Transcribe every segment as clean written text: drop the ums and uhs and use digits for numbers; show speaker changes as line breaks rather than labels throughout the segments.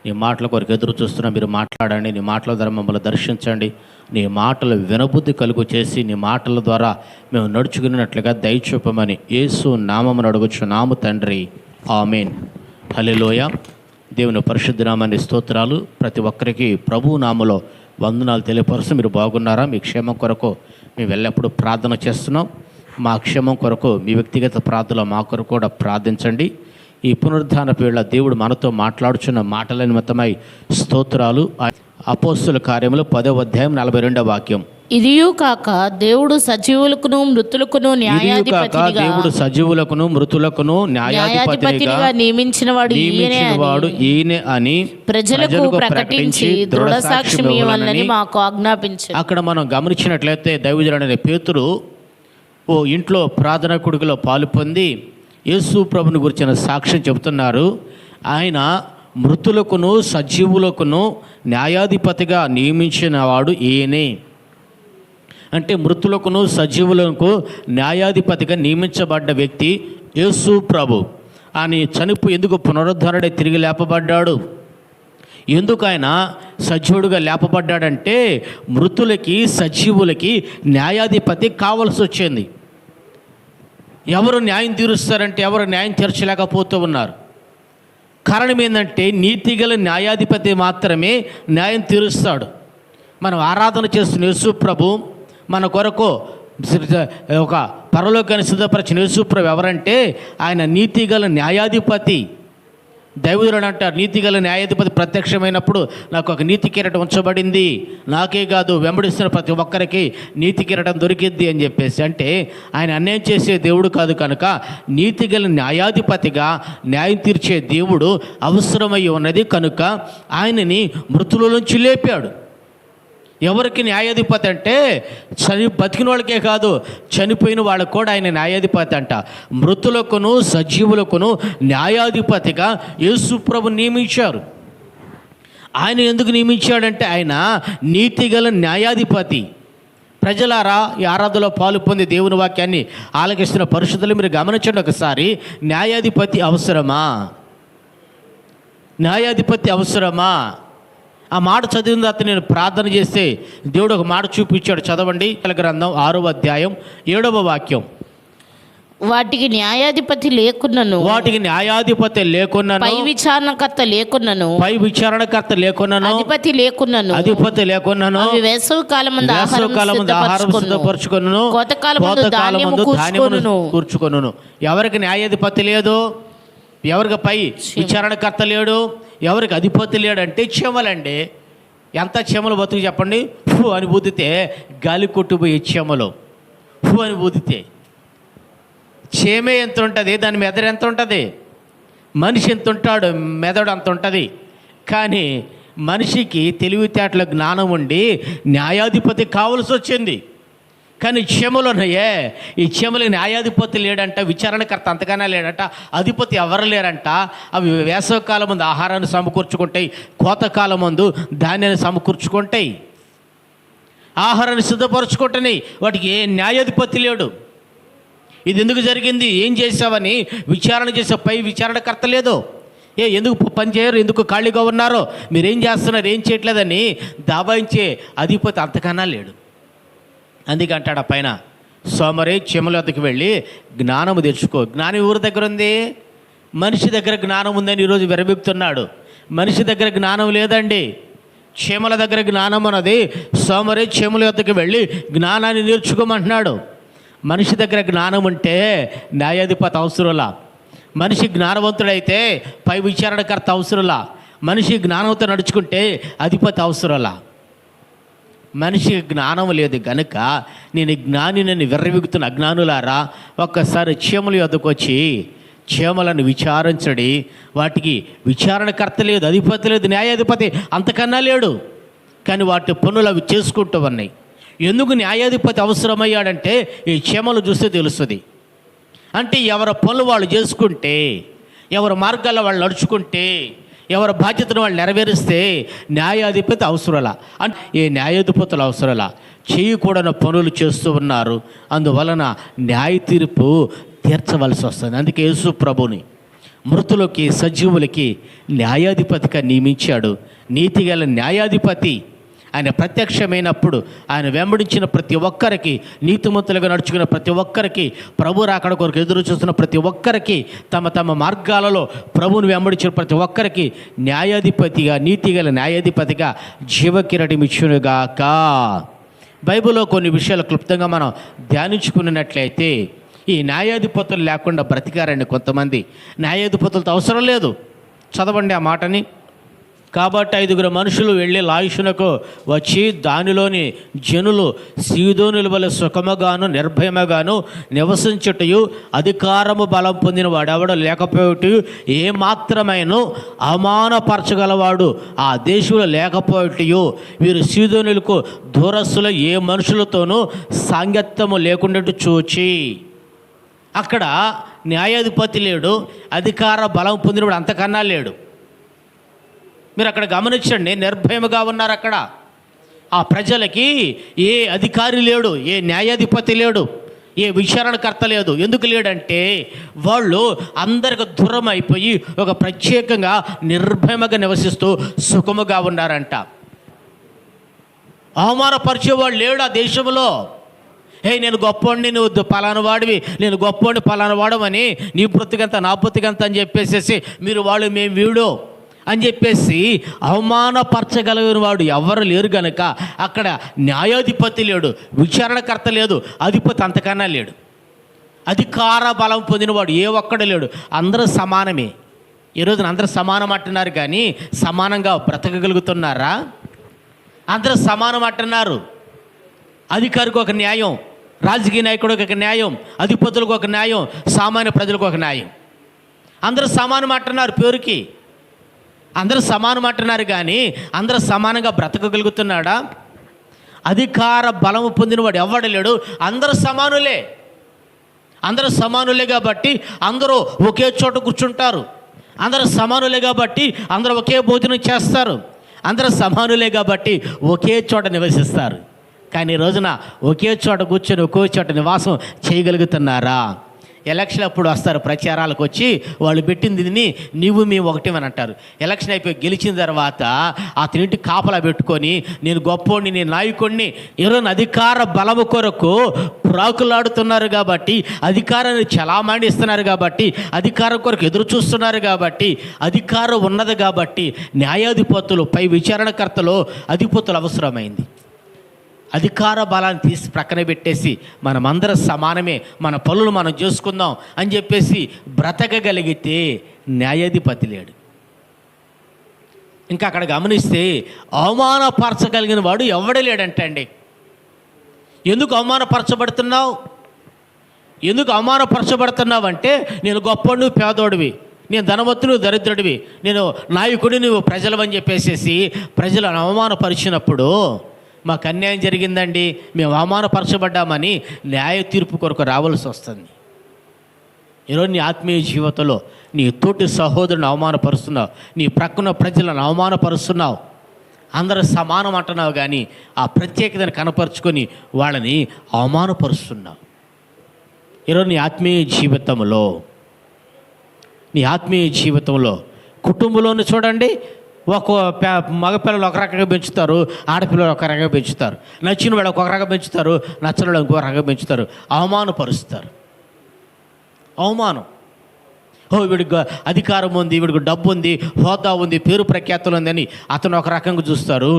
నీ మాటల కొరకు ఎదురు చూస్తున్నా. మీరు మాట్లాడండి, నీ మాటల ద్వారా మమ్మల్ని దర్శించండి. నీ మాటలు వినబుద్ధి కలుగు చేసి నీ మాటల ద్వారా మేము నడుచుకున్నట్లుగా దయచూపమని యేసు నామమున అడుగుచున్నాము తండ్రి, ఆమేన్. హల్లెలూయా. దేవుని పరిశుద్ధ నామాన్ని స్తోత్రాలు. ప్రతి ఒక్కరికి ప్రభువు నామములో వందనాలు తెలియపరుస్తూ, మీరు బాగున్నారా? మీ క్షేమం కొరకు మేము ఎల్లప్పుడూ ప్రార్థన చేస్తున్నాం. మా క్షేమం కొరకు మీ వ్యక్తిగత ప్రార్థనలో మా కొరకు కూడా ప్రార్థించండి. ఈ పునరుద్ధాన వేళ దేవుడు మనతో మాట్లాడుచున్న మాటల నిమిత్తమై స్తోత్రాలు. అపోస్తుల కార్యములు 10వ అధ్యాయం 42వ వాక్యం.
ఇదియు కాక దేవుడు సజీవులకును మృతులకును
దేవుడు సజీవులకును మృతులకును న్యాయాధిపతిగా
నియమించిన వాడు
ఈయనే అని
ప్రజలకు ప్రకటించి దృఢ సాక్ష్యం ఇవ్వాలని మాకు ఆజ్ఞాపించారు.
అక్కడ మనం గమనించినట్లయితే దైవజనుడైన పేతురు ఓ ఇంట్లో ప్రార్థన కూడికలో పాలు పొంది యేసు ప్రభుని గురించిన సాక్ష్యం చెబుతున్నారు. ఆయన మృతులకును సజీవులకును న్యాయాధిపతిగా నియమించిన వాడు ఈయనే. అంటే మృతులకును సజీవులకు న్యాయాధిపతిగా నియమించబడ్డ వ్యక్తి యేసు ప్రభు. ఆయన చనిపోయి ఎందుకు పునరుద్ధరణై తిరిగి లేపబడ్డాడు? ఎందుకు ఆయన సజీవుడిగా లేపబడ్డాడంటే మృతులకి సజీవులకి న్యాయాధిపతి కావాల్సి వచ్చింది. ఎవరు న్యాయం తీరుస్తారంటే ఎవరు న్యాయం తీర్చలేకపోతూ ఉన్నారు. కారణం ఏంటంటే నీతిగల న్యాయాధిపతి మాత్రమే న్యాయం తీరుస్తాడు. మనం ఆరాధన చేస్తున్న యేసు ప్రభు మన కొరకు ఒక పరలోకాన్ని సిద్ధపరిచిన యేసు ప్రభు ఎవరంటే ఆయన నీతిగల న్యాయాధిపతి. దైవజనుడు అంటారు, నీతిగల న్యాయాధిపతి ప్రత్యక్షమైనప్పుడు నాకు ఒక నీతి కిరీటం ఉంచబడింది, నాకే కాదు వెంబడిస్తున్న ప్రతి ఒక్కరికి నీతి కిరీటం దొరికిద్ది అని చెప్పేసి. అంటే ఆయన అన్యాయం చేసే దేవుడు కాదు కనుక నీతిగల న్యాయాధిపతిగా న్యాయం తీర్చే దేవుడు అవసరమై ఉన్నది కనుక ఆయనని మృతుల నుంచి లేపాడు. ఎవరికి న్యాయాధిపతి అంటే బతికిన వాళ్ళకే కాదు, చనిపోయిన వాళ్ళకు కూడా ఆయన న్యాయాధిపతి అంట. మృతులకును సజీవులకును న్యాయాధిపతిగా యేసు ప్రభు నియమించారు. ఆయన ఎందుకు నియమించాడంటే ఆయన నీతిగల న్యాయాధిపతి. ప్రజలారా, ఈ ఆరాధనలో పాలు పొంది దేవుని వాక్యాన్ని ఆలకిస్తున్న పరిశుద్ధులు మీరు గమనించండి ఒకసారి. న్యాయాధిపతి అవసరమా? న్యాయాధిపతి అవసరమా? ఆ మాట చదివిన తర్వాత నేను ప్రార్థన చేస్తే దేవుడు ఒక మాట చూపించాడు. చదవండి. గ్రంథం 6వ అధ్యాయం 7వ వాక్యం.
వాటికి న్యాయాధిపతి లేకున్నను పై విచారణకర్త లేకున్నను
అధిపతి లేకున్నను
వేసవి కాలమందు
ఆహారం సిద్ధపరచుకొనును, కోతకాలమందు ధాన్యమును కూర్చుకొనును. ఎవరికి న్యాయాధిపతి లేదు, ఎవరికి పై విచారణకర్త లేడు, ఎవరికి అధిపతి లేడంటే చెమలండి. ఎంత చెమలు బతుకు చెప్పండి. ఫు అని ఊదితే గాలి కొట్టుపోయే చెమలు. ఫు అని ఊదితే చేమే ఎంత ఉంటుంది, దాని మెదడు ఎంత ఉంటుంది, మనిషి ఎంత ఉంటాడు, మెదడు అంత ఉంటుంది. కానీ మనిషికి తెలివితేటల జ్ఞానం ఉండి న్యాయాధిపతి కావాల్సి వచ్చింది. కానీ చెమలు ఉన్నాయే, ఈ చెమలు న్యాయాధిపతి లేడంట, విచారణకర్త అంతగానే లేడంట, అధిపతి ఎవరు లేరంట. అవి వేసవకాలం ముందు ఆహారాన్ని సమకూర్చుకుంటాయి, కోతకాలం ముందు ధాన్యాన్ని సమకూర్చుకుంటాయి, ఆహారాన్ని సిద్ధపరచుకుంటున్నాయి. వాటికి ఏ న్యాయాధిపతి లేడు. ఇది ఎందుకు జరిగింది, ఏం చేసావని విచారణ చేసే పై విచారణకర్త లేదు. ఎందుకు పని చేయరు, ఎందుకు ఖాళీగా ఉన్నారో, మీరేం చేస్తున్నారు, ఏం చేయట్లేదని దాబాయించే అధిపతి అంతకన్నా లేడు. అందుకే అంటాడు ఆ పైన, సోమరి చెమల వద్దకు వెళ్ళి జ్ఞానము తెచ్చుకో. జ్ఞానం ఎవరి దగ్గర ఉంది? మనిషి దగ్గర జ్ఞానం ఉందని ఈరోజు విరబిపుతున్నాడు. మనిషి దగ్గర జ్ఞానం లేదండి, చెమల దగ్గర జ్ఞానం ఉన్నది. సోమరి చెమల వద్దకు వెళ్ళి జ్ఞానాన్ని నేర్చుకోమంటున్నాడు. మనిషి దగ్గర జ్ఞానం ఉంటే న్యాయాధిపతి అవసరంలా. మనిషి జ్ఞానవంతుడైతే పై విచారణకర్త అవసరంలా. మనిషి జ్ఞానంతో నడుచుకుంటే అధిపతి అవసరంలా. మనిషికి జ్ఞానం లేదు గనుక నేను జ్ఞానిని విర్రవిగుతున్న అజ్ఞానులారా, ఒక్కసారి చీమల యొద్దకు వచ్చి చీమలను విచారించడి. వాటికి విచారణకర్త లేదు, అధిపతి లేదు, న్యాయాధిపతి అంతకన్నా లేడు. కానీ వాటి పనులు అవి చేసుకుంటూ ఉన్నాయి. ఎందుకు న్యాయాధిపతి అవసరమయ్యాడంటే ఈ చీమలు చూస్తే తెలుస్తుంది. అంటే ఎవరి పనులు వాళ్ళు చేసుకుంటే, ఎవరి మార్గాల్లో వాళ్ళు నడుచుకుంటే, ఎవరి బాధ్యతను వాళ్ళు నెరవేరిస్తే న్యాయాధిపతి అవసరంలా. అంటే ఏ న్యాయాధిపతులు అవసరంలా, చేయకూడని పనులు చేస్తూ ఉన్నారు. అందువలన న్యాయ తీర్పు తీర్చవలసి వస్తుంది. అందుకే యేసు ప్రభుని మృతులకి సజీవులకి న్యాయాధిపతిగా నియమించాడు. నీతిగల న్యాయాధిపతి ఆయన ప్రత్యక్షమైనప్పుడు ఆయన వెంబడించిన ప్రతి ఒక్కరికి, నీతిమంతులుగా నడుచుకున్న ప్రతి ఒక్కరికి, ప్రభు రాకడ కొరకు ఎదురు చూస్తున్న ప్రతి ఒక్కరికి, తమ తమ మార్గాలలో ప్రభువుని వెంబడించిన ప్రతి ఒక్కరికి న్యాయాధిపతిగా, నీతిగల న్యాయాధిపతిగా జీవకిరీటం ఇచ్చునుగాక. బైబిల్లో కొన్ని విషయాలు క్లుప్తంగా మనం ధ్యానించుకున్నట్లయితే, ఈ న్యాయాధిపతులు లేకుండా బ్రతికారండి కొంతమంది. న్యాయాధిపతులతో అవసరం లేదు. చదవండి ఆ మాటని. కాబట్టి 5 మనుషులు వెళ్ళి లాయిషునకు వచ్చి, దానిలోని జనులు సీదోనుల వలె సుఖముగాను నిర్భయముగాను నివసించుటయు, అధికారము బలం పొందిన వాడెవడో లేకపోయటయు, ఏమాత్రమైనను అవమానపరచగలవాడు ఆ దేశంలో లేకపోయటయు, వీరు సీదోనులకు దూరస్తుల ఏ మనుషులతోనూ సాంగత్యము లేకుండా చూచి. అక్కడ న్యాయాధిపతి లేడు, అధికార బలం పొందినవాడు అంతకన్నా లేడు. మీరు అక్కడ గమనించండి, నిర్భయముగా ఉన్నారు అక్కడ. ఆ ప్రజలకి ఏ అధికారి లేడు, ఏ న్యాయాధిపతి లేడు, ఏ విచారణకర్త లేదు. ఎందుకు లేడంటే వాళ్ళు అందరికి దూరం అయిపోయి ఒక ప్రత్యేకంగా నిర్భయముగా నివసిస్తూ సుఖముగా ఉన్నారంట. అవమానపరిచేవాడు లేడు ఆ దేశంలో. నేను గొప్పవాడిని, నువ్వు పలానా వాడివి, నేను గొప్పవాడిని పలానా వాడమని, నీ బ్రతికంత నా బ్రతికంత అని చెప్పేసేసి మీరు వాళ్ళు మేము వీడు అని చెప్పేసి అవమానపరచగలిగిన వాడు ఎవరు లేరు కనుక అక్కడ న్యాయాధిపతి లేడు, విచారణకర్త లేదు, అధిపతి అంతకన్నా లేడు. అధికార బలం పొందినవాడు ఏ ఒక్కడు లేడు. అందరూ సమానమే. ఈరోజున అందరూ సమానం అంటున్నారు, కానీ సమానంగా బ్రతకగలుగుతున్నారా? అందరూ సమానం అంటున్నారు. అధికారికి ఒక న్యాయం, రాజకీయ నాయకుడికి ఒక న్యాయం, అధిపతులకు ఒక న్యాయం, సామాన్య ప్రజలకు ఒక న్యాయం. అందరూ సమానం అంటున్నారు పేరుకి, అందరూ సమానం అంటున్నారు, కానీ అందరూ సమానంగా బ్రతకగలుగుతున్నాడా? అధికార బలము పొందినవాడు ఎవడు లేడు. అందరూ సమానులే. అందరూ సమానులే కాబట్టి అందరూ ఒకే చోట కూర్చుంటారు. అందరూ సమానులే కాబట్టి అందరూ ఒకే భోజనం చేస్తారు. అందరూ సమానులే కాబట్టి ఒకే చోట నివసిస్తారు. కానీ ఈ రోజున ఒకే చోట కూర్చొని ఒకే చోట నివాసం చేయగలుగుతున్నారా? ఎలక్షన్ అప్పుడు వస్తారు, ప్రచారాలకు వచ్చి వాళ్ళు పెట్టింది నీవు మేము ఒకటేమని అంటారు. ఎలక్షన్ అయిపోయి గెలిచిన తర్వాత అతనింటి కాపలా పెట్టుకొని నేను గొప్పోడిని, నేను నాయకుడిని, ఈరోజు అధికార బలము కొరకు ప్రాకులాడుతున్నారు కాబట్టి, అధికారాన్ని చలామణి ఇస్తున్నారు కాబట్టి, అధికారం కొరకు ఎదురు చూస్తున్నారు కాబట్టి, అధికారం ఉన్నది కాబట్టి న్యాయాధిపతులు, పై విచారణకర్తలు, అధిపతులు అవసరమైంది. అధికార బలాన్ని తీసి ప్రక్కన పెట్టేసి మనమందరం సమానమే, మన పనులు మనం చేసుకుందాం అని చెప్పేసి బ్రతకగలిగితే న్యాయాధిపతి లేడు. ఇంకా అక్కడ గమనిస్తే అవమానపరచగలిగిన వాడు ఎవడ లేడంటండి. ఎందుకు అవమానపరచబడుతున్నావు? ఎందుకు అవమానపరచబడుతున్నావు అంటే, నేను గొప్పవాడు, పేదోడివి, నేను ధనవంతుడు, దరిద్రుడివి, నేను నాయకుడి, నువ్వు ప్రజలు అని చెప్పేసేసి ప్రజలను అవమానపరిచినప్పుడు, మాకు అన్యాయం జరిగిందండి, మేము అవమానపరచబడ్డామని న్యాయ తీర్పు కొరకు రావాల్సి వస్తుంది. ఈరోజు నీ ఆత్మీయ జీవితంలో నీ తోటి సహోదరుని అవమానపరుస్తున్నావు, నీ ప్రక్కన ప్రజలను అవమానపరుస్తున్నావు, అందరూ సమానం అంటున్నావు, కానీ ఆ ప్రత్యేకతను కనపరుచుకొని వాళ్ళని అవమానపరుస్తున్నావు. ఈరోజు నీ ఆత్మీయ జీవితంలో కుటుంబంలోనే చూడండి, మగపిల్లలు ఒక రకంగా పెంచుతారు, ఆడపిల్లలు ఒక రకంగా పెంచుతారు, నచ్చిన వాళ్ళు ఒక రకంగా పెంచుతారు, నచ్చిన వాళ్ళు ఇంకో రకంగా పెంచుతారు, అవమానపరుస్తారు. అవమానం. వీడికి అధికారం ఉంది, వీడికి డబ్బు ఉంది, హోదా ఉంది, పేరు ప్రఖ్యాతులు ఉందని అతను ఒక రకంగా చూస్తారు,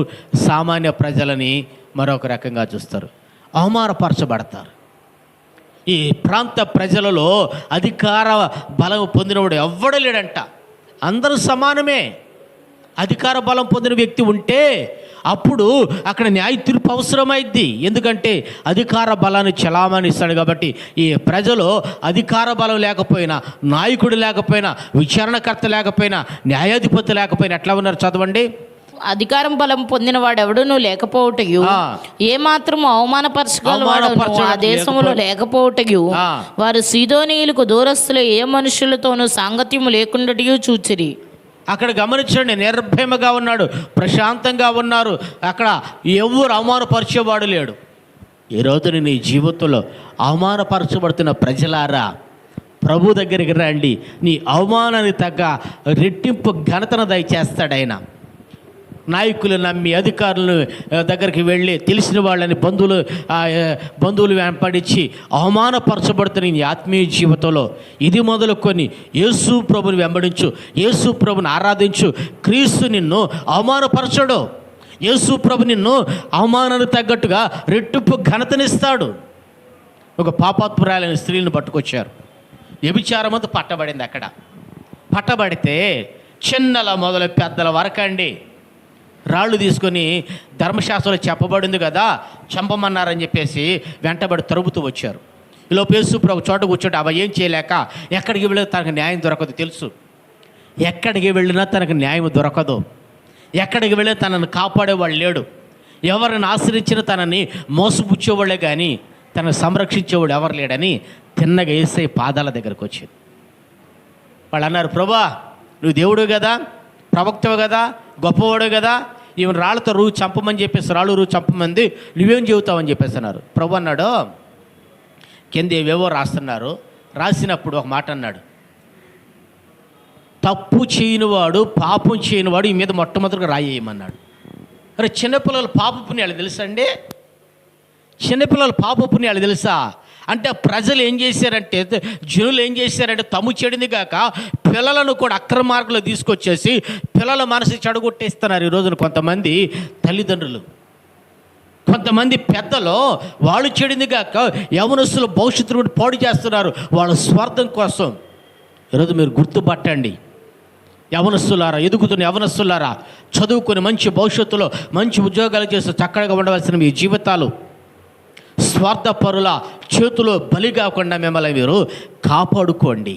సామాన్య ప్రజలని మరొక రకంగా చూస్తారు, అవమానపరచబడతారు. ఈ ప్రాంత ప్రజలలో అధికార బలం పొందినవాడు ఎవ్వడూ లేడంట. అందరూ సమానమే. అధికార బలం పొందిన వ్యక్తి ఉంటే అప్పుడు అక్కడ న్యాయ తీర్పు అవసరమైద్ది. ఎందుకంటే అధికార బలాన్ని చలామణి ఇస్తాడు కాబట్టి. ఈ ప్రజలు అధికార బలం లేకపోయినా, నాయకుడు లేకపోయినా, విచారణకర్త లేకపోయినా, న్యాయాధిపతి లేకపోయినా ఎట్లా ఉన్నారు? చదవండి.
అధికారం బలం పొందిన వాడెవడును లేకపోవటయు, ఏ మాత్రం అవమానపరచగలవాడు ఆ దేశంలో లేకపోవటయు, వారు సీదోనీయులకు దూరస్తులు ఏ మనుషులతోనూ సాంగత్యము లేకుండాయు చూచిరి.
అక్కడ గమనించండి, నిర్భయముగా ఉన్నాడు, ప్రశాంతంగా ఉన్నారు. అక్కడ ఎవరు అవమానపరిచేవాడు లేడు. ఈరోజు నీ జీవితంలో అవమానపరచబడుతున్న ప్రజలారా, ప్రభు దగ్గరికి రండి, నీ అవమానానికి తగ్గ రెట్టింపు ఘనతను దయచేస్తాడు ఆయన. నాయకులు నమ్మి అధికారుల దగ్గరికి వెళ్ళి తెలిసిన వాళ్ళని బంధువులు వెంపడించి అవమానపరచబడుతున్న ఈ ఆత్మీయ జీవితంలో ఇది మొదలుకొని యేసు ప్రభుని వెంబడించు, యేసు ప్రభుని ఆరాధించు. క్రీస్తు నిన్ను అవమానపరచడు. యేసు ప్రభు నిన్ను అవమానానికి తగ్గట్టుగా రెట్టింపు ఘనతనిస్తాడు. ఒక పాపాత్మురాలైన స్త్రీని పట్టుకొచ్చారు. వ్యభిచారమంతా పట్టబడింది. అక్కడ పట్టబడితే చిన్నల మొదలు పెద్దల వరకండి రాళ్ళు తీసుకొని ధర్మశాస్త్రంలో చెప్పబడింది కదా, చంపమన్నారని చెప్పేసి వెంటబడి తరుపుతూ వచ్చారు. ఈలోపు యేసు ప్రభు చోట కూర్చోండి. అవ ఏం చేయలేక ఎక్కడికి వెళ్ళినా తనకు న్యాయం దొరకదు. తెలుసు, ఎక్కడికి వెళ్ళినా తనకు న్యాయం దొరకదు. ఎక్కడికి వెళ్ళినా తనను కాపాడేవాళ్ళు లేడు. ఎవరిని ఆశ్రయించినా తనని మోసపుచ్చేవాళ్ళే కానీ తనను సంరక్షించేవాడు ఎవరు లేడని తిన్నగా యేసయ్య పాదాల దగ్గరకు వచ్చింది. వాళ్ళు అన్నారు, ప్రభా నువ్వు దేవుడు కదా, ప్రవక్తవు కదా, గొప్పవాడు కదా, ఈవెన్ రాళ్ళతో రూ చంపమని చెప్పేసి రాళ్ళు రూ చంపమంది, నువ్వేం చెబుతావని చెప్పేసి అన్నారు. ప్రభు అన్నాడు, కింద ఏవేవో రాస్తున్నారు. రాసినప్పుడు ఒక మాట అన్నాడు, తప్పు చేయనివాడు, పాపం చేయనివాడు ఈ మీద మొట్టమొదటిగా రాయేయమన్నాడు. అరే చిన్నపిల్లలు పాప పుణ్యాలు తెలుసా అండి? చిన్నపిల్లలు పాప పుణ్యాలు తెలుసా అంటే ప్రజలు ఏం చేశారంటే, జనులు ఏం చేశారంటే తమ్ము చెడింది కాక పిల్లలను కూడా అక్రమ మార్గంలో తీసుకొచ్చేసి పిల్లల మనసు చెడగొట్టేస్తున్నారు. ఈ రోజున కొంతమంది తల్లిదండ్రులు, కొంతమంది పెద్దలు వాళ్ళు చెడింది కాక యవనస్తులు భవిష్యత్తును పాడు చేస్తున్నారు వాళ్ళ స్వార్థం కోసం. ఈరోజు మీరు గుర్తుపట్టండి, యవనస్తులారా, ఎదుగుతున్న యవనస్తులారా, చదువుకుని మంచి భవిష్యత్తులో మంచి ఉద్యోగాలు చేస్తూ చక్కగా ఉండవలసిన మీ జీవితాలు స్వార్థపరుల చేతిలో బలి కాకుండా మిమ్మల్ని మీరు కాపాడుకోండి.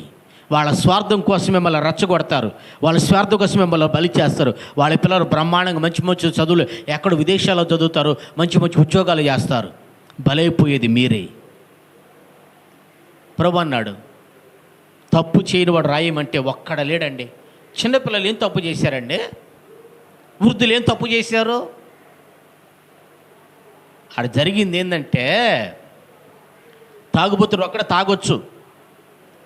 వాళ్ళ స్వార్థం కోసం మిమ్మల్ని రెచ్చగొడతారు, వాళ్ళ స్వార్థం కోసం మిమ్మల్ని బలి చేస్తారు. వాళ్ళ పిల్లలు బ్రహ్మాండంగా మంచి మంచి చదువులు ఎక్కడ విదేశాల్లో చదువుతారు, మంచి మంచి ఉద్యోగాలు చేస్తారు. బలైపోయేది మీరే. ప్రభు అన్నాడు, తప్పు చేయని వాడు రాయమంటే ఒక్కడ లేడండి. చిన్నపిల్లలు ఏం తప్పు చేశారండి? వృద్ధులు ఏం తప్పు చేశారు? అక్కడ జరిగింది ఏంటంటే, తాగుబోతుడు అక్కడ తాగొచ్చు,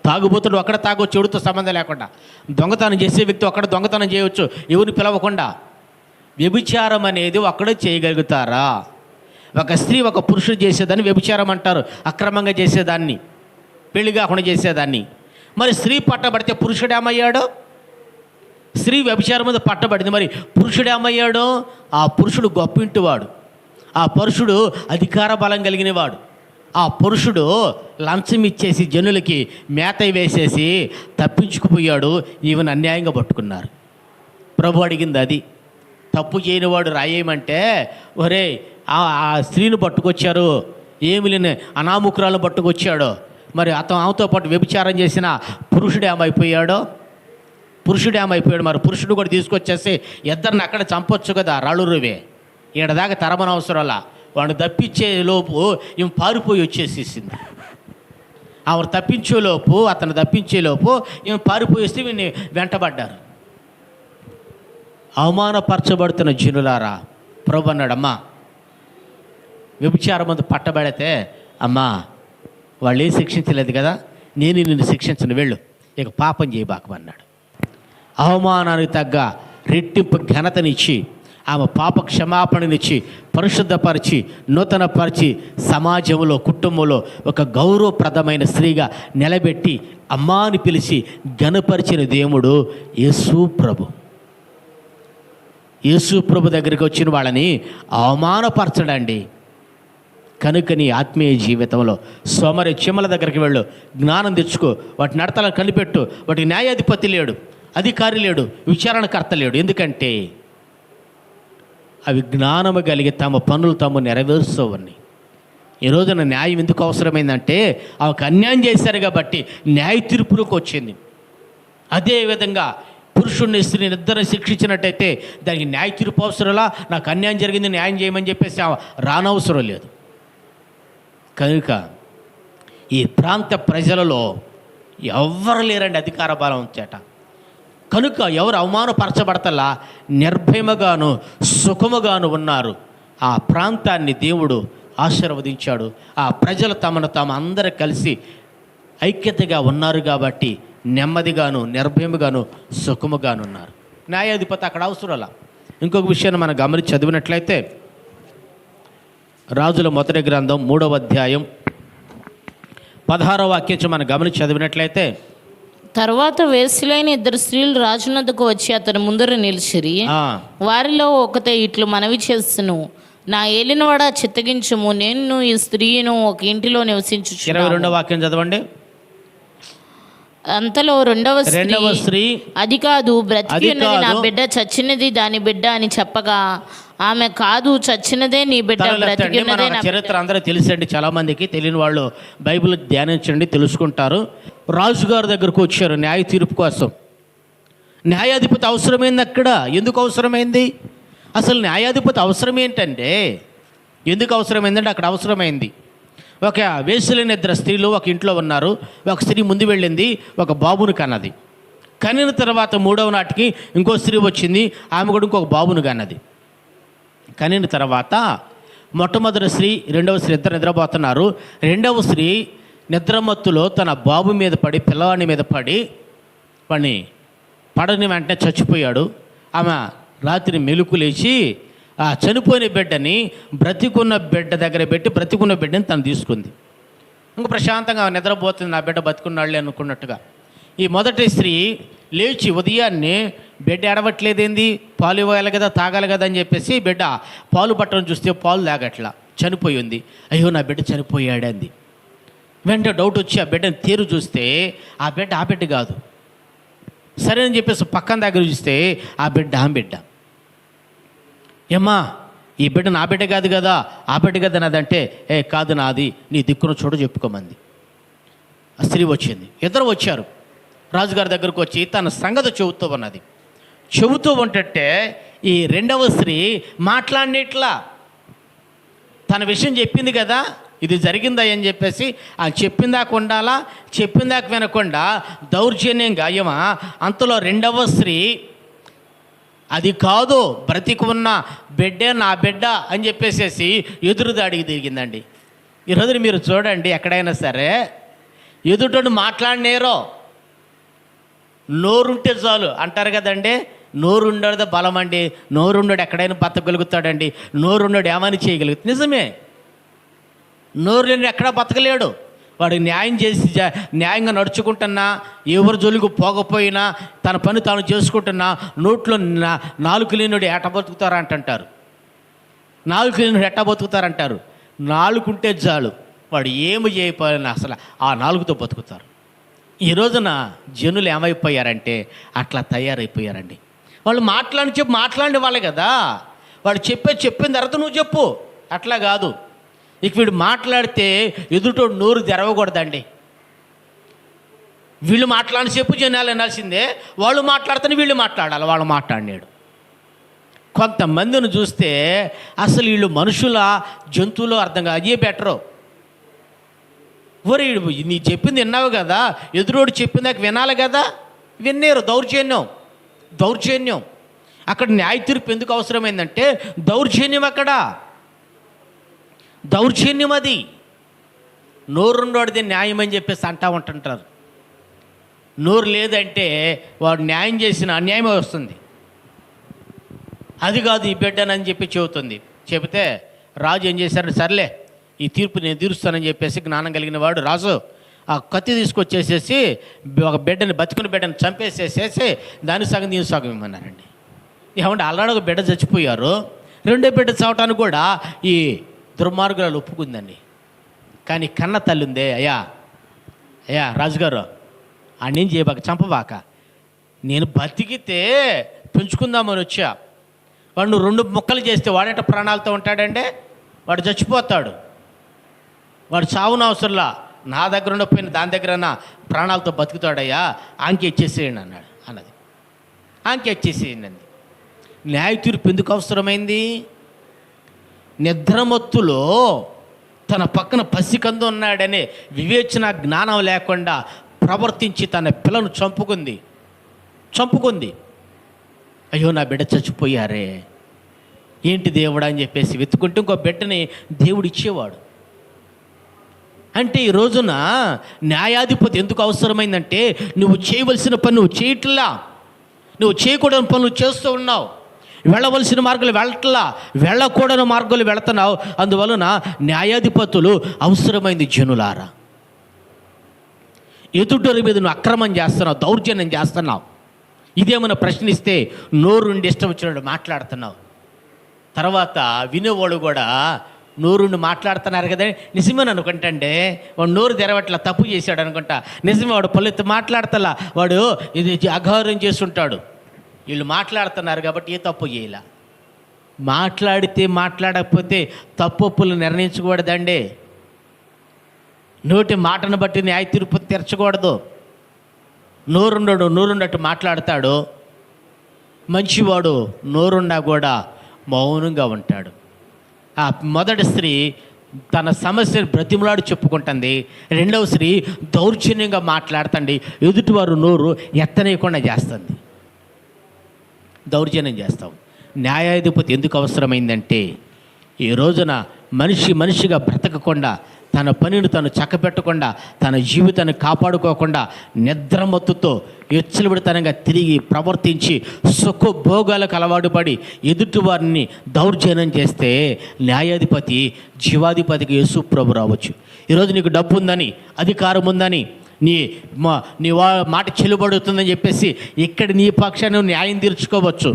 తాగుబోతుడు అక్కడ తాగొచ్చు, ఎవరితో సంబంధం లేకుండా. దొంగతనం చేసే వ్యక్తి అక్కడ దొంగతనం చేయవచ్చు, ఎవరిని పిలవకుండా. వ్యభిచారం అనేది అక్కడే చేయగలుగుతారా? ఒక స్త్రీ ఒక పురుషుడు చేసేదాన్ని వ్యభిచారం అంటారు, అక్రమంగా చేసేదాన్ని, పెళ్లి కాకుండా చేసేదాన్ని. మరి స్త్రీ పట్టబడితే పురుషుడు ఏమయ్యాడు? స్త్రీ వ్యభిచారం మీద పట్టబడింది, మరి పురుషుడు ఏమయ్యాడు? ఆ పురుషుడు గొప్పింటివాడు, ఆ పురుషుడు అధికార బలం కలిగినవాడు. ఆ పురుషుడు లంచం ఇచ్చేసి జనులకి మేత వేసేసి తప్పించుకుపోయాడు. ఈవెన్ అన్యాయంగా పట్టుకున్నారు. ప్రభు అడిగింది అది. తప్పు చేయనివాడు రాయేయమంటే, ఒరే ఆ స్త్రీని పట్టుకొచ్చారు, ఏమి లేని అనాముకురాలను పట్టుకొచ్చాడు, మరి ఆమెతో పాటు వ్యభిచారం చేసిన పురుషుడు ఏమైపోయాడు? మరి పురుషుడు కూడా తీసుకొచ్చేసి ఇద్దరిని అక్కడ చంపొచ్చు కదా, రాళ్ళురువే. ఈడదాకా తరమనవసరంలా వాడిని తప్పించే లోపు ఈమె పారిపోయి వచ్చేసేసింది. ఆమె తప్పించేలోపు, అతను తప్పించేలోపు ఈమె పారిపోయి వస్తే వీడిని వెంటబడ్డారు. అవమానపరచబడుతున్న జనులారా, ప్రభు అన్నాడమ్మా, వ్యభిచారం మందు పట్టబడితే అమ్మా వాళ్ళు ఏం శిక్షించలేదు కదా, నేను నిన్ను శిక్షించను, వెళ్ళు, ఇక పాపం చేయబాకమన్నాడు. అవమానానికి తగ్గ రెట్టింపు ఘనతనిచ్చి ఆమె పాప క్షమాపణనిచ్చి పరిశుద్ధపరిచి నూతనపరిచి సమాజంలో కుటుంబంలో ఒక గౌరవప్రదమైన స్త్రీగా నిలబెట్టి అమ్మా అని పిలిచి ఘనపరిచిన దేవుడు యేసు ప్రభు. యేసు ప్రభు దగ్గరికి వచ్చిన వాళ్ళని అవమానపరచడండి. కనుక నీ ఆత్మీయ జీవితంలో సోమరి చిమ్మల దగ్గరికి వెళ్ళు, జ్ఞానం తెచ్చుకో, వాటి నడతలను కనిపెట్టు. వాటికి న్యాయాధిపతి లేడు, అధికారి లేడు, విచారణకర్త లేడు. ఎందుకంటే అవి జ్ఞానము కలిగి తమ పనులు తాము నెరవేరుస్తూవని. ఈ రోజున న్యాయం ఎందుకు అవసరమైందంటే ఆమెకు అన్యాయం చేశారు కాబట్టి న్యాయ తీర్పులకు వచ్చింది. అదేవిధంగా పురుషుడిని స్త్రీని ఇద్దరిని శిక్షించినట్టయితే దానికి న్యాయ తీర్పు అవసరంలా, నాకు అన్యాయం జరిగింది న్యాయం చేయమని చెప్పేసి రానవసరం లేదు. కనుక ఈ ప్రాంత ప్రజలలో ఎవ్వరు లేరండి అధికార బలం చేట. కనుక ఎవరు అవమానపరచబడతలా నిర్భయముగాను సుఖముగాను ఉన్నారు. ఆ ప్రాంతాన్ని దేవుడు ఆశీర్వదించాడు. ఆ ప్రజలు తమను తాము అందరూ కలిసి ఐక్యతగా ఉన్నారు కాబట్టి నెమ్మదిగాను నిర్భయముగాను సుఖముగాను ఉన్నారు. న్యాయాధిపతి అక్కడ అవసరంలా. ఇంకొక విషయాన్ని మనం గమనించి చదివినట్లయితే రాజుల మొదటి గ్రంథం 3వ అధ్యాయం 16వ వాక్యం మనం గమనించి చదివినట్లయితే,
తర్వాత వేశ్యలైన 2 స్త్రీలు రాజునద్దకు వచ్చి అతని ముందర నిలిచిరి. వారిలో ఒకతే ఇట్లు మనవి చేస్తును, నా ఏలినవాడ చిత్తగించుము, నేను ఈ స్త్రీను ఒక ఇంటిలో నివసించు.
22వ వాక్యం చదవండి.
అంతలో రెండవ స్త్రీ, అది కాదు, బ్రతికి ఉన్నది నా బిడ్డ, చచ్చినది దాని బిడ్డ అని చెప్పగా, ఆమె కాదు, చచ్చినదే నీ బిడ్డ, బ్రతికి ఉన్నదే నా
చరిత్ర అందరూ తెలుసండి. చాలా మందికి తెలియని వాళ్ళు బైబిల్ ధ్యానించండి, తెలుసుకుంటారు. రాజుగారి దగ్గరకు వచ్చారు న్యాయ తీర్పు కోసం. న్యాయాధిపతి అవసరమైంది అక్కడ. ఎందుకు అవసరమైంది? అసలు న్యాయాధిపతి అవసరం ఏంటంటే, ఎందుకు అవసరమైందంటే అక్కడ అవసరమైంది. ఒక వేశ్యలైన 2 స్త్రీలు ఒక ఇంట్లో ఉన్నారు. ఒక స్త్రీ ముందు వెళ్ళింది, ఒక బాబును కన్నది. కనిన తర్వాత 3వ నాటికి ఇంకో స్త్రీ వచ్చింది, ఆమె కూడా ఇంకొక బాబును కన్నది. కనిన తర్వాత మొట్టమొదటి స్త్రీ, రెండవ స్త్రీ ఇద్దరు నిద్రపోతున్నారు. రెండవ స్త్రీ నిద్రమత్తులో తన బాబు మీద పడి, పిల్లవాడి మీద పడి, వాడిని పడని వెంటనే చచ్చిపోయాడు. ఆమె రాత్రి మెలుకు లేచి ఆ చనిపోయిన బిడ్డని బ్రతికున్న బిడ్డ దగ్గర పెట్టి బ్రతికున్న బిడ్డని తను తీసుకుంది. ఇంకా ప్రశాంతంగా నిద్రపోతుంది, నా బిడ్డ బతుకున్నాళ్ళే అనుకున్నట్టుగా. ఈ మొదటి స్త్రీ లేచి ఉదయాన్నే బిడ్డ ఎడవట్లేదేంది, పాలు ఇవ్వాలి కదా, తాగాలి కదా అని చెప్పేసి బిడ్డ పాలు పట్టడం చూస్తే పాలు తాగట్లా, చనిపోయింది. అయ్యో నా బిడ్డ చనిపోయాడంది. వెంటనే డౌట్ వచ్చి ఆ బిడ్డని తీరు చూస్తే ఆ బిడ్డ ఆ బిడ్డ కాదు. సరే అని చెప్పేసి పక్కన దగ్గర చూస్తే ఆ బిడ్డ ఆ బిడ్డ. ఏమ్మా, ఈ బిడ్డ నా బిడ్డ కాదు కదా, ఆ బిడ్డ కదా నాదంటే, కాదు నాది, నీ దిక్కును చూడ చెప్పుకోమంది. ఆ స్త్రీ వచ్చింది. ఇద్దరు వచ్చారు. రాజుగారి దగ్గరకు వచ్చి తన సంగతి చెబుతూ ఉన్నది. చెబుతూ ఉంటే ఈ రెండవ స్త్రీ మాట్లాడినట్లా, తన విషయం చెప్పింది కదా, ఇది జరిగిందా అని చెప్పేసి ఆ చెప్పిందాక ఉండాలా, చెప్పిందాక వినకుండా దౌర్జన్యంగా ఏమా. అంతలో రెండవ స్త్రీ, అది కాదు, బ్రతికి ఉన్న బిడ్డే నా బిడ్డ అని చెప్పేసేసి ఎదురుదాడికి దిగిందండి. ఈరోజు మీరు చూడండి, ఎక్కడైనా సరే ఎదుటోడు మాట్లాడినేరో, నోరుంటే చాలు అంటారు కదండి. నోరుండేది బలం అండి. నోరుండడు ఎక్కడైనా బతకగలుగుతాడండి. నోరుండడు ఏమని చేయగలుగుతాడు. నిజమే, నోరు లేని ఎక్కడా బతకలేడు. వాడు న్యాయం చేసి న్యాయంగా నడుచుకుంటున్నా, ఎవరు జోలికి పోకపోయినా, తన పని తాను చేసుకుంటున్నా, నోట్లో నాలుగు లేనుడు ఎట్ట బతుకుతారా అంటారు. నాలుగు లేనుడు ఎట్ట బతుకుతారంటారు. నాలుగుంటే చాలు, వాడు ఏమి చేయకపోయినా అసలు ఆ నాలుగుతో బతుకుతారు. ఈ రోజున జనులు ఏమైపోయారంటే అట్లా తయారైపోయారండి. వాళ్ళు మాట్లాడిన వాళ్ళే కదా, వాడు చెప్పిన తర్వాత నువ్వు చెప్పు, అట్లా కాదు. ఇక వీడు మాట్లాడితే ఎదుటోడు నోరు తెరవకూడదండి. వీళ్ళు మాట్లాడిన చెప్పు జనాలు వినాల్సిందే, వాళ్ళు మాట్లాడితేనే వీళ్ళు మాట్లాడాలి. వాళ్ళు మాట్లాడినాడు. కొంతమందిని చూస్తే అసలు వీళ్ళు మనుషుల జంతువులు అర్థం కాదు. అదే బెటరు. ఒరే, నీ చెప్పింది విన్నావు కదా, ఎదురోడు చెప్పిందాక వినాలి కదా, విన్నారు. దౌర్జన్యం. అక్కడ న్యాయ తీర్పు ఎందుకు అవసరమైందంటే దౌర్జన్యం. అక్కడ దౌర్జన్యం. అది నోరుండోడిది న్యాయం అని చెప్పేసి అంటా ఉంటుంటారు. నోరు లేదంటే వాడు న్యాయం చేసిన అన్యాయమే వస్తుంది. అది కాదు ఈ బిడ్డనని చెప్పి చెబుతుంది. చెబితే రాజు ఏం చేశారు, సర్లే ఈ తీర్పు నేను తీరుస్తానని చెప్పేసి జ్ఞానం కలిగిన వాడు రాజు ఆ కత్తి తీసుకొచ్చేసేసి ఒక బతికున్న బిడ్డని చంపేసేసేసి దాని సగం దీని సగం ఇమ్మన్నారండి. ఏమంటే ఆల్రెడీ ఒక బిడ్డ చచ్చిపోయారు, రెండో బిడ్డ చావటానికి కూడా ఈ దుర్మార్గులు ఒప్పుకుందండి. కానీ కన్న తల్లి ఉందే, అయ్యా రాజుగారు ఆడేం చేయబాక, చంపబాక, నేను బతికితే పెంచుకుందామని వచ్చా. వాడు నువ్వు 2 ముక్కలు చేస్తే వాడేట ప్రాణాలతో ఉంటాడంటే, వాడు చచ్చిపోతాడు. వాడు చావున అవసరంలా, నా దగ్గర ఉండకపోయిన దాని దగ్గర ప్రాణాలతో బతుకుతాడయ్యా, ఆంకి ఇచ్చేసేయండి అన్నది. ఆంకి ఇచ్చేసేయండి అంది. న్యాయ తీర్పు ఎందుకు అవసరమైంది? నిద్రమత్తులో తన పక్కన పసికందు ఉన్నాడనే వివేచన జ్ఞానం లేకుండా ప్రవర్తించి తన పిల్లను చంపుకుంది. అయ్యో నా బిడ్డ చచ్చిపోయారే, ఏంటి దేవుడా అని చెప్పేసి వెతుకుంటే ఇంకో బిడ్డని దేవుడు ఇచ్చేవాడు. అంటే ఈ రోజున న్యాయాధిపతి ఎందుకు అవసరమైందంటే, నువ్వు చేయవలసిన పని నువ్వు చేయట్లా, నువ్వు చేయకూడని పనులు చేస్తూ ఉన్నావు, వెళ్ళవలసిన మార్గాలు వెళ్ళకూడని మార్గాలు వెళుతున్నావు. అందువలన న్యాయాధిపతులు అవసరమైంది. జనులారా, ఎదుటోరి మీద నువ్వు అక్రమం చేస్తున్నావు, దౌర్జన్యం చేస్తున్నావు, ఇదేమైనా ప్రశ్నిస్తే నోరుండి ఇష్టం వచ్చినట్టు మాట్లాడుతున్నావు. తర్వాత వినేవాడు కూడా నోరుండి మాట్లాడుతున్నారు కదా, నిజమని అనుకుంటాండే వాడు నోరు తెరవట్లా, తప్పు చేశాడు అనుకుంటా. నిజమే, వాడు పల్లెత్తి మాట్లాడతలా, వాడు ఇది అఘోరం చేస్తుంటాడు. వీళ్ళు మాట్లాడుతున్నారు కాబట్టి ఏ తప్పు చేయాల. మాట్లాడకపోతే తప్పులు నిర్ణయించకూడదండి. నోటి మాటను బట్టి న్యాయ తీర్పు తీర్చకూడదు. నోరున్నట్టు మాట్లాడతాడు. మంచివాడు నోరున్నా కూడా మౌనంగా ఉంటాడు. ఆ మొదటి స్త్రీ తన సమస్యను బ్రతిమలాడు చెప్పుకుంటుంది. రెండవ స్త్రీ దౌర్జన్యంగా మాట్లాడుతుంది, ఎదుటివారు నోరు ఎత్తనేయకుండా చేస్తుంది, దౌర్జన్యం చేస్తాం. న్యాయాధిపతి ఎందుకు అవసరమైందంటే, ఈ రోజున మనిషిగా బ్రతకకుండా, తన పనిని తను చక్కబెట్టకుండా, తన జీవితాన్ని కాపాడుకోకుండా, నిద్రమత్తుతో ఎచ్చలబడితనంగా తిరిగి ప్రవర్తించి సుఖభోగాలకు అలవాటు పడి ఎదుటివారిని దౌర్జన్యం చేస్తే న్యాయాధిపతి జీవాధిపతికి యేసు ప్రభు రావచ్చు. ఈరోజు నీకు డబ్బు ఉందని, అధికారం ఉందని, నీ మాట చెల్లుబడుతుందని చెప్పేసి ఇక్కడ నీ పక్షాన్ని న్యాయం తీర్చుకోవచ్చు.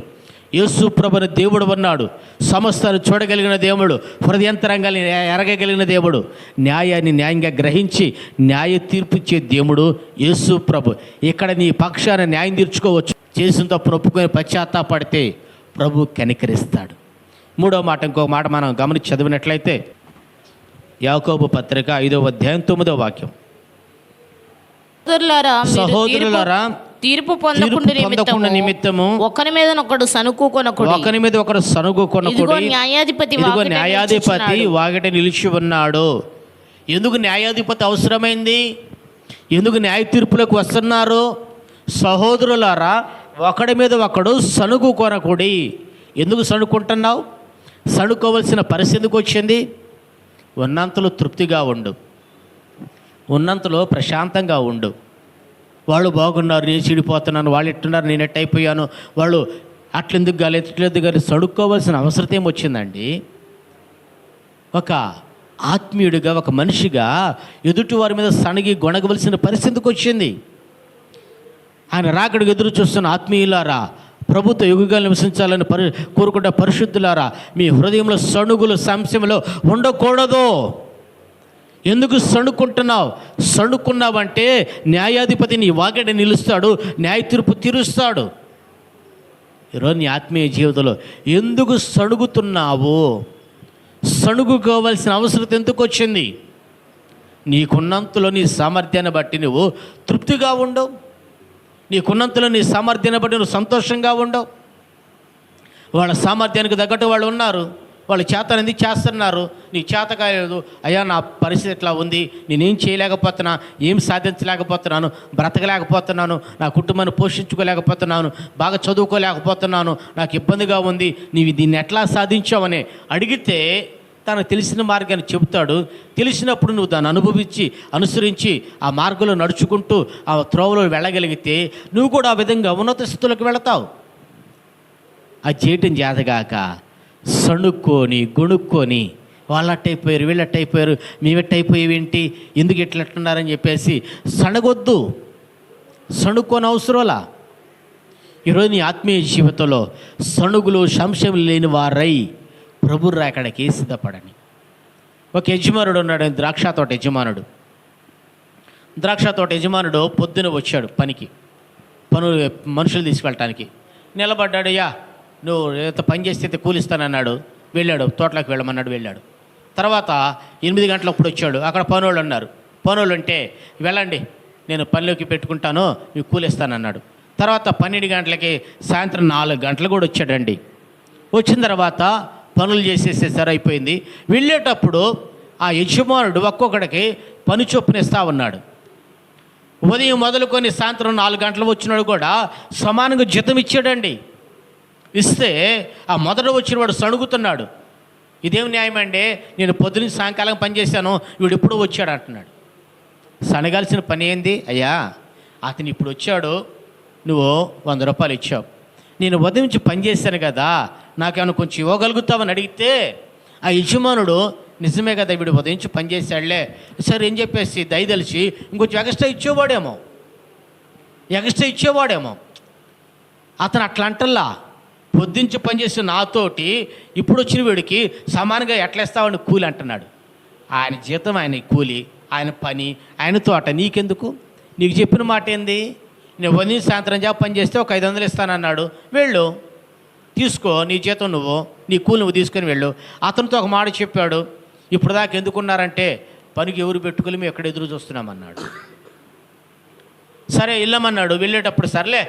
యేసు ప్రభుని దేవుడు ఉన్నాడు, సమస్తాన్ని చూడగలిగిన దేవుడు, హృదయంతరంగాన్ని ఎరగగలిగిన దేవుడు, న్యాయాన్ని న్యాయంగా గ్రహించి న్యాయ తీర్పిచ్చే దేవుడు యేసు ప్రభు. ఇక్కడ నీ పక్షాన్ని న్యాయం తీర్చుకోవచ్చు. చేసిన తప్పును ఒప్పుకొని పశ్చాత్తాపడితే ప్రభు కనికరిస్తాడు. మూడో మాట, ఇంకొక మాట మనం గమనించి చదివినట్లయితే యాకోబు పత్రిక 5వ అధ్యాయం 9వ వాక్యం. సహోదరులారా,
తీర్పు పొందకుండా నిమిత్తము ఒకరి మీద ఒకడు సనుగుకొనకుడి. న్యాయాధిపతి
వాగట నిలిచి ఉన్నాడు. ఎందుకు న్యాయాధిపతి అవసరమైంది? ఎందుకు న్యాయ తీర్పులకు వస్తున్నారు? సహోదరులారా, ఒకడి మీద ఒకడు సనుగుకొనకుడి. ఎందుకు సనుక్కుంటున్నావు? సనుకోవలసిన పరిస్థితికి వచ్చింది. ఉన్నంతలో తృప్తిగా ఉండు, ఉన్నంతలో ప్రశాంతంగా ఉండు. వాళ్ళు బాగున్నారు, నేను చెడిపోతున్నాను, వాళ్ళు ఎట్టున్నారు, నేను ఎట్టయిపోయాను, వాళ్ళు అట్లెందుకు గాలి ఎట్లేదు కానీ సడుక్కోవాల్సిన అవసరం ఏమొచ్చిందండి? ఒక ఆత్మీయుడిగా, ఒక మనిషిగా ఎదుటి వారి మీద సణిగి గొణగవలసిన పరిస్థితికి వచ్చింది. ఆయన రాకడికి ఎదురు చూస్తున్న ఆత్మీయులారా, ప్రభుత్వ యుగాలు నివసించాలని కోరుకుంటే పరిశుద్ధులారా, మీ హృదయంలో సణుగులు సంశయంలో ఉండకూడదు. ఎందుకు సణుక్కుంటున్నావు? సణుక్కున్నావంటే న్యాయాధిపతి నీ వాగడి నిలుస్తాడు, న్యాయ తీర్పు తీరుస్తాడు. ఈరోజు నీ ఆత్మీయ జీవితంలో ఎందుకు సణుగుతున్నావు? సణుగుకోవాల్సిన అవసరం ఎందుకు వచ్చింది? నీకున్నంతలో నీ సామర్థ్యాన్ని బట్టి నువ్వు తృప్తిగా ఉండవు, నీకున్నంతలో నీ సామర్థ్యాన్ని బట్టి నువ్వు సంతోషంగా ఉండవు. వాళ్ళ సామర్థ్యానికి తగ్గట్టు వాళ్ళు ఉన్నారు, వాళ్ళు చేతనది చేస్తున్నారు, నీ చేత కాలేదు. అయ్యా నా పరిస్థితి ఇట్లా ఉంది, నేనేం చేయలేకపోతున్నా, ఏం సాధించలేకపోతున్నాను, బ్రతకలేకపోతున్నాను, నా కుటుంబాన్ని పోషించుకోలేకపోతున్నాను, బాగా చదువుకోలేకపోతున్నాను, నాకు ఇబ్బందిగా ఉంది, నీవు దీన్ని ఎట్లా సాధించావని అడిగితే తనకు తెలిసిన మార్గాన్ని చెబుతాడు. తెలిసినప్పుడు నువ్వు దాన్ని అనుభవించి అనుసరించి ఆ మార్గంలో నడుచుకుంటూ ఆ త్రోవలో వెళ్ళగలిగితే నువ్వు కూడా ఆ విధంగా ఉన్నత స్థితులకు వెళతావు. అది చేయటం చేతగాక సణుక్కొని గొణుక్కొని వాళ్ళట్టయిపోయారు, వీళ్ళట్టయిపోయారు, మేమెట్టయిపోయేవేంటి, ఎందుకు ఎట్లట్టున్నారని చెప్పేసి సణగొద్దు, సణుక్కొని అవసరంలా. ఈరోజు నీ ఆత్మీయ జీవితంలో సణుగులు సంశయం లేని వారై ప్రభు రాకడికి సిద్ధపడని. ఒక యజమానుడు ఉన్నాడు, ద్రాక్ష తోట యజమానుడు. ద్రాక్ష తోట యజమానుడు పొద్దున వచ్చాడు పనికి, మనుషులు తీసుకెళ్ళటానికి. నిలబడ్డాడు. యా నువ్వు ఎంత పని చేస్తే కూలిస్తానన్నాడు. వెళ్ళాడు, తోటలోకి వెళ్ళమన్నాడు, వెళ్ళాడు. తర్వాత 8 గంటలప్పుడు వచ్చాడు. అక్కడ పనోళ్ళు అన్నారు. పనోళ్ళు అంటే వెళ్ళండి, నేను పనిలోకి పెట్టుకుంటాను, మీకు కూలిస్తానన్నాడు. తర్వాత 12 గంటలకి సాయంత్రం 4 గంటలు కూడా వచ్చాడండి. వచ్చిన తర్వాత పనులు చేసేసేసారు, అయిపోయింది. వెళ్ళేటప్పుడు ఆ యజమానుడు ఒక్కొక్కడికి పని చొప్పునిస్తా ఉన్నాడు. ఉదయం మొదలుకొని సాయంత్రం 4 గంటలు వచ్చినాడు కూడా సమానంగా జీతం ఇచ్చాడండి. ఇస్తే ఆ మొదట వచ్చినవాడు సణుగుతున్నాడు. ఇదేం న్యాయం అండి, నేను పొద్దున్న సాయంకాలం పని చేశాను, వీడు ఇప్పుడు వచ్చాడు అంటున్నాడు. సనగాల్సిన పని ఏంది అయ్యా, అతను ఇప్పుడు వచ్చాడు, నువ్వు 100 రూపాయలు ఇచ్చావు, నేను ఉదయం నుంచి పని చేశాను కదా, నాకేమైనా కొంచెం ఇవ్వగలుగుతావని అడిగితే ఆ యజమానుడు నిజమే కదా వీడు ఉదయం నుంచి పని చేశాడులే సరే అని చెప్పేసి దయదలిచి ఇంకొంచెం ఎక్స్ట్రా ఇచ్చేవాడేమో. అతను అట్లా అంటల్లా, పొద్దుంచి పనిచేసిన నాతోటి ఇప్పుడు వచ్చిన వీడికి సమానంగా ఎట్లా ఇస్తావని కూలి అంటున్నాడు. ఆయన జీతం, ఆయన కూలి, ఆయన పని, ఆయన తోట, నీకెందుకు? నీకు చెప్పిన మాట ఏంది, నేను ఉదయం సాయంత్రం జాబ్ పని చేస్తే ఒక 500 ఇస్తానన్నాడు, వెళ్ళు తీసుకో, నీ జీతం నువ్వు, నీ కూలి నువ్వు తీసుకొని వెళ్ళు. అతనితో ఒక మాట చెప్పాడు, ఇప్పుడు దాకా ఎందుకున్నారంటే పనికి ఎవరు పెట్టుకుని మేము ఎక్కడ ఎదురు చూస్తున్నామన్నాడు. సరే వెళ్ళమన్నాడు, వెళ్ళేటప్పుడు సర్లే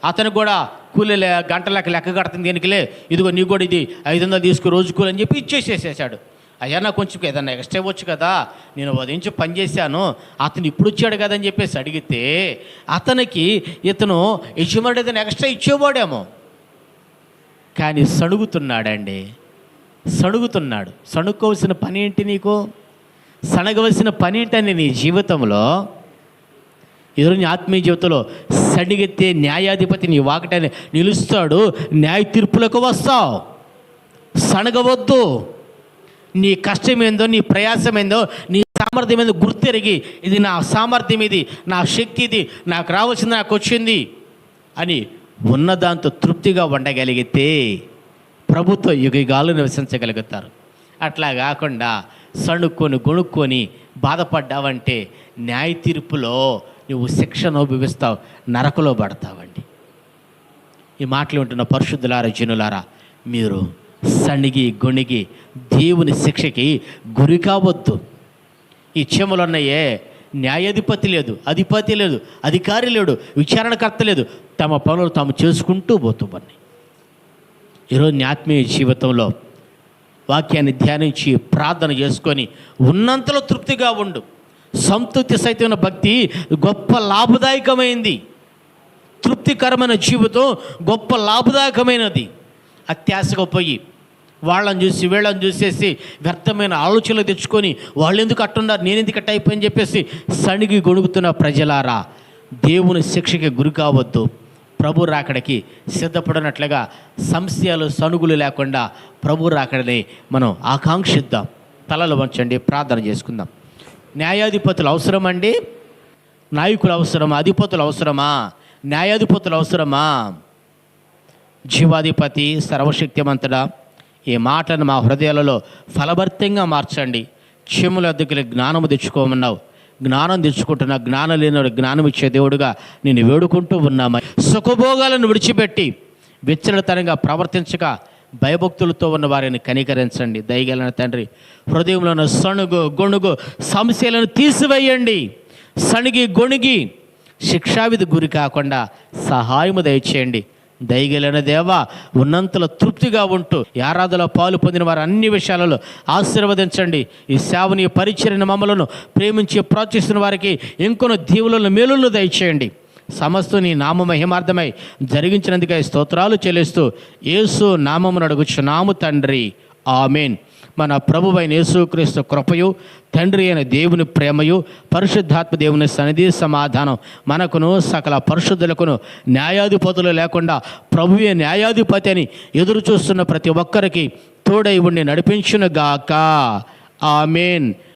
అతను కూడా కూలీ గంట లెక్క కడుతుంది దేనికిలే, ఇదిగో నీ కూడా ఇది 500 తీసుకు రోజు కూలి అని చెప్పి ఇచ్చేసేసాడు. అయ్యా నాకు కొంచెం ఏదన్నా ఎక్స్ట్రా ఇవ్వచ్చు కదా, నేను ఉదయించి పని చేశాను, అతను ఇప్పుడు వచ్చాడు కదా అని చెప్పేసి అడిగితే అతనికి ఇతను యజమానుడు ఏదైనా ఎక్స్ట్రా ఇచ్చేవాడేమో. కానీ సణుగుతున్నాడండి, సణుక్కోవలసిన పని ఏంటి, నీకు సణగవలసిన పని ఏంటండి నీ జీవితంలో? ఈరోజు నీ ఆత్మీయ జీవితంలో సణిగితే న్యాయాధిపతి నీ వాకటని నిలుస్తాడు, న్యాయ తీర్పులకు వస్తావు. సణగవద్దు. నీ కష్టమేందో, నీ ప్రయాసమేందో, నీ సామర్థ్యం ఏందో గుర్తెరిగి ఇది నా సామర్థ్యం, ఇది నా శక్తి, ఇది నాకు రావాల్సింది, నాకు వచ్చింది అని ఉన్నదాంతో తృప్తిగా ఉండగలిగితే ప్రభుత్వ యుగాలు నివసించగలుగుతారు. అట్లా కాకుండా గొణుక్కొని బాధపడ్డావంటే న్యాయ తీర్పులో నువ్వు శిక్షను అనుభవిస్తావు, నరకలో పడతావండి. ఈ మాటలు ఉంటున్న పరిశుద్ధులారా, జనులారా, మీరు గొణిగి దేవుని శిక్షకి గురి కావద్దు. ఈ చెమలున్నాయే, న్యాయాధిపతి లేదు, అధిపతి లేదు, అధికారి లేడు, విచారణకర్త లేదు, తమ పనులు తాము చేసుకుంటూ పోతున్నాయి. ఈరోజు నీ ఆత్మీయ జీవితంలో వాక్యాన్ని ధ్యానించి ప్రార్థన చేసుకొని ఉన్నంతలో తృప్తిగా ఉండు. సంతృప్తి సైతమైన భక్తి గొప్ప లాభదాయకమైంది. తృప్తికరమైన జీవితం గొప్ప లాభదాయకమైనది. అత్యాశగా పోయి వాళ్ళని చూసి వీళ్ళని చూసేసి వ్యర్థమైన ఆలోచనలు తెచ్చుకొని వాళ్ళు ఎందుకు అట్టున్నారు, నేను ఎందుకు అట్ట అయిపోయి అని చెప్పేసి గొణుగుతున్న ప్రజలారా, దేవుని శిక్షకి గురి కావద్దు. ప్రభు రాకడికి సిద్ధపడినట్లుగా సంశయాలు సణుగులు లేకుండా ప్రభు రాకడని మనం ఆకాంక్షిద్దాం. తలలు వంచండి, ప్రార్థన చేసుకుందాం. న్యాయాధిపతులు అవసరమండి? నాయకులు అవసరమా? అధిపతులు అవసరమా? న్యాయాధిపతులు అవసరమా? జీవాధిపతి సర్వశక్తిమంతుడా, ఈ మాటను మా హృదయాలలో ఫలభరితంగా మార్చండి. చెముల దగ్గర జ్ఞానము తెచ్చుకోమన్నావు, జ్ఞానం తెచ్చుకుంటున్న జ్ఞానం లేని జ్ఞానం ఇచ్చే దేవుడుగా నేను వేడుకుంటూ ఉన్నామా. సుఖభోగాలను విడిచిపెట్టి విచ్చలతనంగా ప్రవర్తించక భయభక్తులతో ఉన్న వారిని కనికరించండి. దయగలిగిన తండ్రి, హృదయంలో ఉన్న గొణుగు సమస్యలను తీసివేయండి. గొణిగి శిక్షావిధి గురి కాకుండా సహాయము దయచేయండి. దయగలిగిన దేవా, ఉన్నంతలో తృప్తిగా ఉంటూ ఆరాధనలో పాలు పొందిన వారు అన్ని విషయాలలో ఆశీర్వదించండి. ఈ సేవని పరిచర్యను మమ్మలను ప్రేమించి ప్రోత్సహిస్తున్న వారికి ఇంకొన్ని దీవులను మేలులను దయచేయండి. సమస్త నీ నామ మహిమార్థమై జరిగించినందుకై స్తోత్రాలు చెల్లిస్తూ యేసు నామమును అడుగుచున్నాము తండ్రి, ఆమేన్. మన ప్రభువైన యేసుక్రీస్తు కృపయు, తండ్రి అయిన దేవుని ప్రేమయు, పరిశుద్ధాత్మ దేవుని సన్నిధి సమాధానం మనకును సకల పరిశుద్ధులకును న్యాయాధిపతులు లేకుండా ప్రభువే న్యాయాధిపతి అని ఎదురు చూస్తున్న ప్రతి ఒక్కరికి తోడై ఉండి నడిపించునుగాక. ఆమేన్.